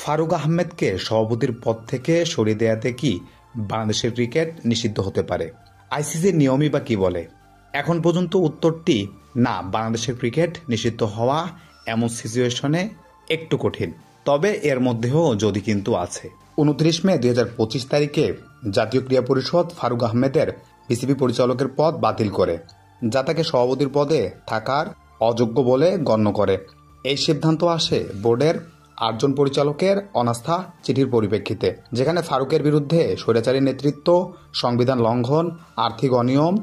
ফারুক আহমেদকে সভাপতির পদ থেকে সরিয়ে দেওয়াতে কি বাংলাদেশের ক্রিকেট নিষিদ্ধ হতে পারে? আইসিসির নিয়মই বা কি বলে? এখন পর্যন্ত উত্তরটি না, বাংলাদেশের ক্রিকেট নিষিদ্ধ হওয়া এমন সিচুয়েশনে একটু কঠিন। তবে এর মধ্যেও যদি কিন্তু আছে। 29 মে 2025 তারিখে জাতীয় ক্রীড়া পরিষদ ফারুক আহমেদের বিসিবি পরিচালকের পদ বাতিল করে, যা তাকে সভাপতির পদে থাকার অযোগ্য বলে গণ্য করে। এই সিদ্ধান্ত আসে বোর্ডের 8 জন পরিচালকের অনাস্থা চিঠির পরিপ্রেক্ষিতে, যেখানে ফারুকের বিরুদ্ধে স্বৈরাচারী নেতৃত্ব, সংবিধান লঙ্ঘন, আর্থিক অনিয়ম,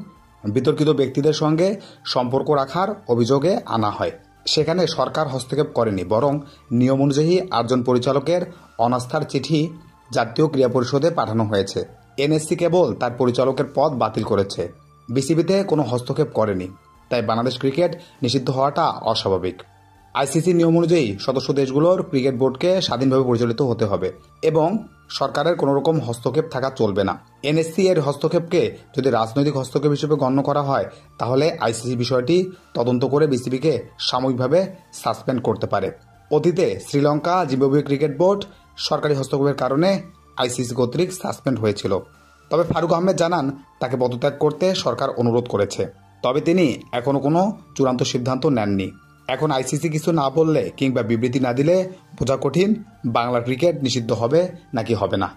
বিতর্কিত ব্যক্তিদের সঙ্গে সম্পর্ক রাখার অভিযোগে আনা হয়। সেখানে সরকার হস্তক্ষেপ করেনি, বরং নিয়ম অনুযায়ী 8 জন পরিচালকের অনাস্থার চিঠি জাতীয় ক্রীড়া পরিষদে পাঠানো হয়েছে। এনএসসি কেবল তার পরিচালকের পদ বাতিল করেছে, বিসিবিতে কোনো হস্তক্ষেপ করেনি। তাই বাংলাদেশ ক্রিকেট নিষিদ্ধ হওয়াটা অস্বাভাবিক। আইসিসি নিয়ম অনুযায়ী সদস্য দেশগুলোর ক্রিকেট বোর্ডকে স্বাধীনভাবে পরিচালিত হতে হবে এবং সরকারের কোনো রকম হস্তক্ষেপ থাকা চলবে না। এনএসসি এর হস্তক্ষেপকে যদি রাজনৈতিক হস্তক্ষেপ হিসেবে গণ্য করা হয়, তাহলে আইসিসি বিষয়টি তদন্ত করে বিসিবিকে সাময়িকভাবে সাসপেন্ড করতে পারে। অতীতে শ্রীলঙ্কা, জিম্বাবুয়ে ক্রিকেট বোর্ড সরকারি হস্তক্ষেপের কারণে আইসিসি কর্তৃক সাসপেন্ড হয়েছিল। তবে ফারুক আহমেদ জানান, তাকে পদত্যাগ করতে সরকার অনুরোধ করেছে, তবে তিনি এখনও কোনো চূড়ান্ত সিদ্ধান্ত নেননি। এখন আইসিসি কিছু না বললে কিংবা বিবৃতি না দিলে বোঝা কঠিন বাংলার ক্রিকেট নিষিদ্ধ হবে নাকি হবে না।